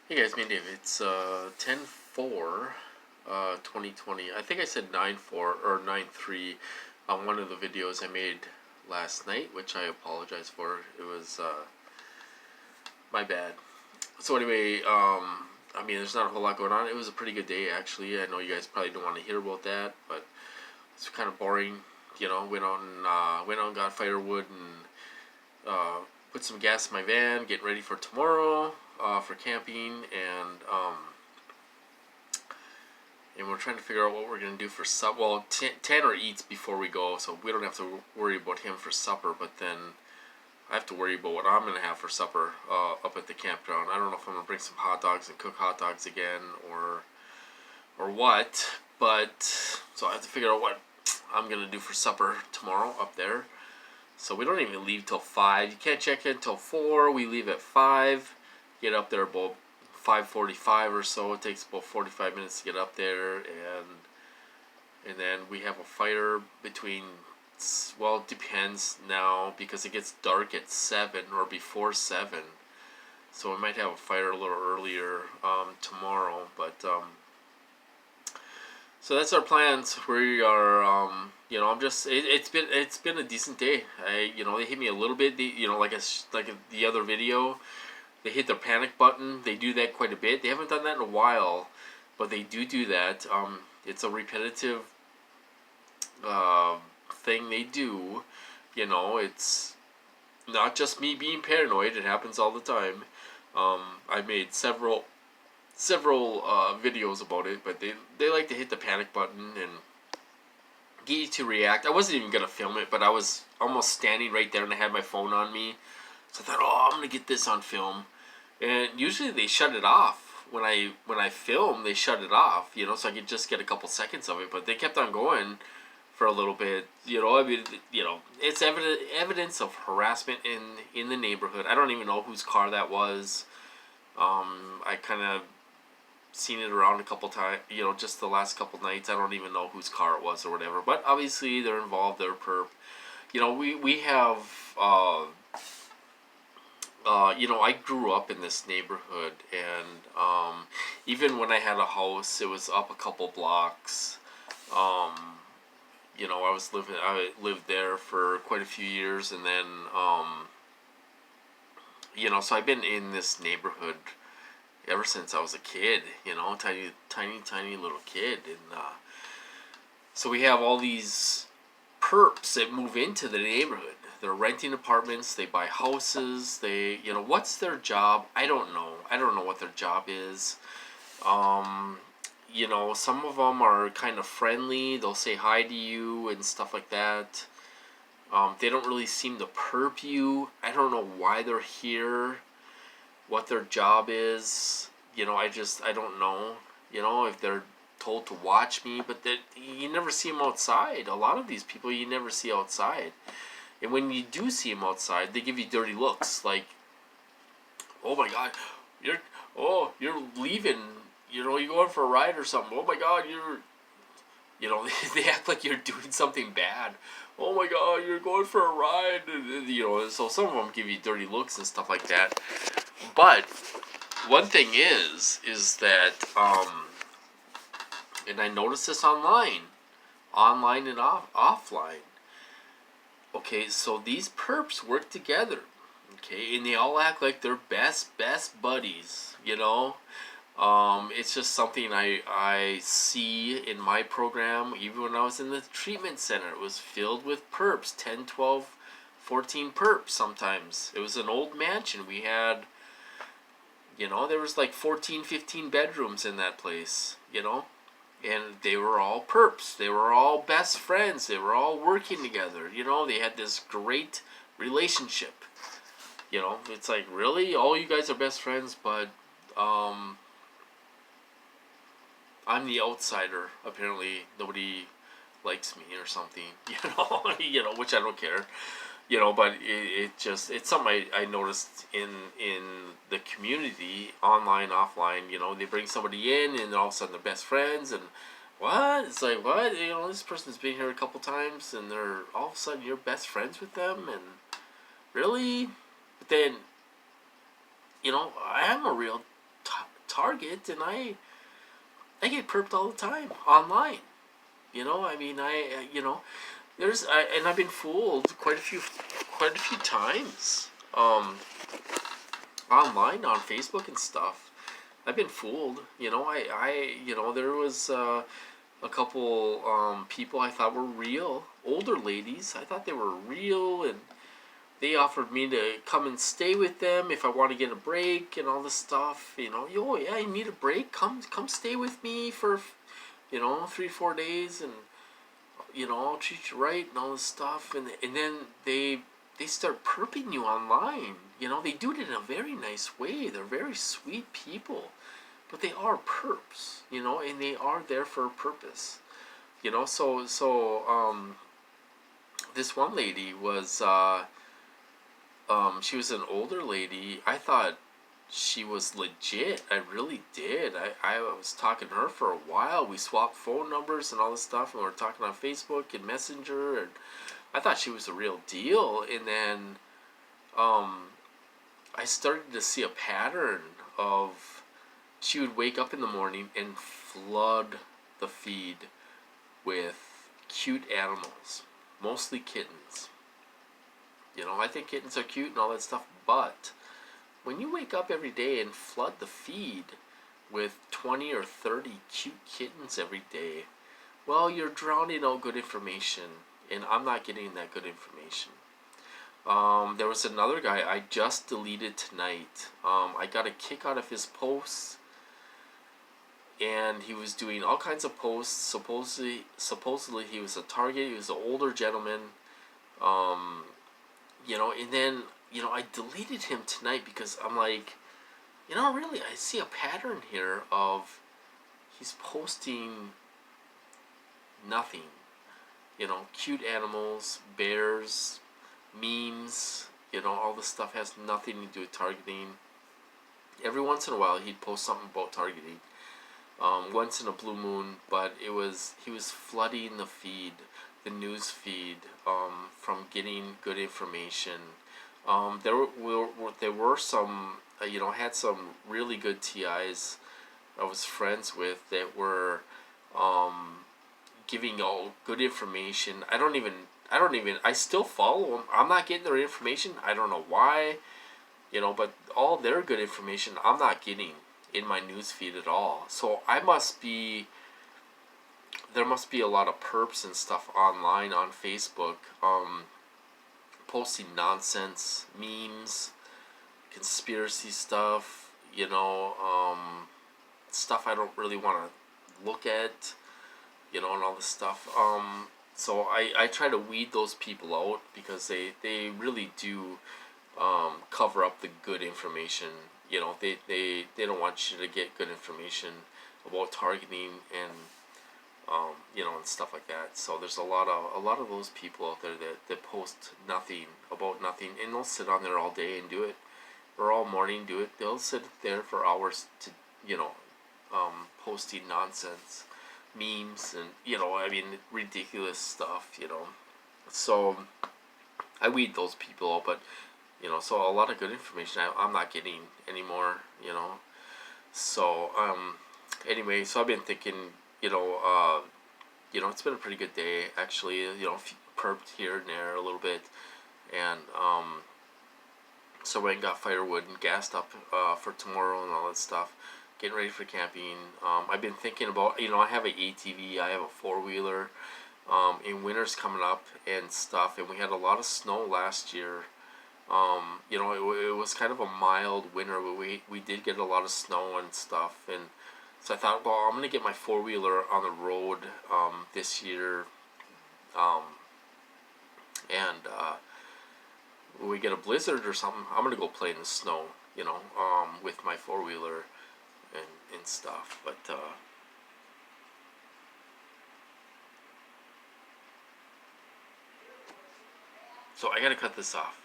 Hey guys, me and Dave. It's 10/4, 2020. I think I said 9/4 or 9/3 on one of the videos I made last night, which I apologize for. It was my bad. So anyway, there's not a whole lot going on. It was a pretty good day actually. I know you guys probably don't want to hear about that, but it's kind of boring. Went out and got firewood and put some gas in my van, getting ready for tomorrow for camping, and we're trying to figure out what we're gonna do for supper. Well, Tanner eats before we go, so we don't have to worry about him for supper. But then I have to worry about what I'm gonna have for supper up at the campground. I don't know if I'm gonna bring some hot dogs and cook hot dogs again, or what. But so I have to figure out what I'm gonna do for supper tomorrow up there. So we don't even leave till 5. You can't check in till 4. We leave at 5. Get up there about 5:45 or so. It takes about 45 minutes to get up there, and then we have a fire between. Well, it depends now because it gets dark at 7 or before 7. So we might have a fire a little earlier tomorrow, but so that's our plans. We are, I'm just. It's been a decent day. They hit me a little bit. Like the other video, they hit the panic button. They do that quite a bit. They haven't done that in a while, but they do that. It's a repetitive thing they do. It's not just me being paranoid. It happens all the time. I made several videos about it, but they like to hit the panic button and get you to react. I wasn't even gonna film it, but I was almost standing right there and I had my phone on me, so I thought, oh, I'm gonna get this on film. And usually they shut it off when I film. They shut it off, so I could just get a couple seconds of it. But they kept on going for a little bit. It's evidence of harassment in the neighborhood. I don't even know whose car that was. I kind of seen it around a couple times, just the last couple nights. I don't even know whose car it was or whatever. But obviously they're involved. They're perp. We have. I grew up in this neighborhood, and even when I had a house, it was up a couple blocks. I lived there for quite a few years, and then so I've been in this neighborhood ever since I was a kid, tiny little kid. And so we have all these perps that move into the neighborhood. They're renting apartments, they buy houses, what's their job? I don't know. I don't know what their job is. Some of them are kind of friendly, they'll say hi to you and stuff like that. They don't really seem to perp you. I don't know why they're here, what their job is. I don't know. If they're told to watch me, but that you never see them outside. A lot of these people you never see outside, and when you do see them outside, they give you dirty looks, like, "Oh my God, you're leaving. You're going for a ride or something. Oh my God, they act like you're doing something bad. Oh my God, you're going for a ride." So some of them give you dirty looks and stuff like that. But one thing is that, and I noticed this online and offline. Okay, so these perps work together. Okay, and they all act like they're best buddies. It's just something I see in my program. Even when I was in the treatment center, it was filled with perps, 10, 12, 14 perps sometimes. It was an old mansion. We had, there was like 14, 15 bedrooms in that place, and they were all perps. They were all best friends. They were all working together. They had this great relationship. It's like, really? All you guys are best friends, but I'm the outsider. Apparently, nobody likes me or something. Which I don't care. But it's something I noticed in the community, online, offline. They bring somebody in, and all of a sudden they're best friends, and what? It's like, what? This person's been here a couple times, and they're all of a sudden you're best friends with them, and really? But then, I am a real Target, and I get perped all the time online. I mean, and I've been fooled quite a few times. Online on Facebook and stuff. I've been fooled. There was a couple people I thought were real, older ladies. I thought they were real, and they offered me to come and stay with them if I want to get a break and all this stuff. Yo, yeah, you need a break? Come stay with me for 3-4 days, and I'll treat you right and all this stuff. And then they start perping you online. They do it in a very nice way. They're very sweet people, but they are perps. And they are there for a purpose. This one lady was she was an older lady. I thought she was legit. I really did. I was talking to her for a while. We swapped phone numbers and all this stuff, and we were talking on Facebook and Messenger, and I thought she was the real deal. And then I started to see a pattern of she would wake up in the morning and flood the feed with cute animals, mostly kittens. I think kittens are cute and all that stuff, but when you wake up every day and flood the feed with 20 or 30 cute kittens every day, well, you're drowning out good information, and I'm not getting that good information. There was another guy I just deleted tonight. I got a kick out of his posts, and he was doing all kinds of posts. Supposedly he was a target. He was an older gentleman. And then I deleted him tonight because I'm like, really, I see a pattern here of he's posting nothing. Cute animals, bears, memes, all this stuff has nothing to do with targeting. Every once in a while he'd post something about targeting. Once in a blue moon, but he was flooding the news feed, from getting good information. There were some, had some really good TIs I was friends with that were giving all good information. I still follow them. I'm not getting their information. I don't know why, but all their good information I'm not getting in my news feed at all. So there must be a lot of perps and stuff online on Facebook, posting nonsense, memes, conspiracy stuff, stuff I don't really want to look at, and all this stuff. So I try to weed those people out because they really do cover up the good information. They don't want you to get good information about targeting and and stuff like that. So there's a lot of those people out there that post nothing about nothing, and they'll sit on there all day and do it, or all morning do it. They'll sit there for hours to posting nonsense, memes, and ridiculous stuff. So I weed those people out, but so a lot of good information I'm not getting anymore. So anyway, so I've been thinking. It's been a pretty good day actually. Perped here and there a little bit, and so I went and got firewood and gassed up for tomorrow and all that stuff. Getting ready for camping. I've been thinking about I have an ATV. I have a 4-wheeler. And winter's coming up and stuff, and we had a lot of snow last year. It was kind of a mild winter, but we did get a lot of snow and stuff, and so I thought, well, I'm going to get my 4-wheeler on the road this year, and when we get a blizzard or something, I'm going to go play in the snow, with my 4-wheeler and stuff. But so I got to cut this off.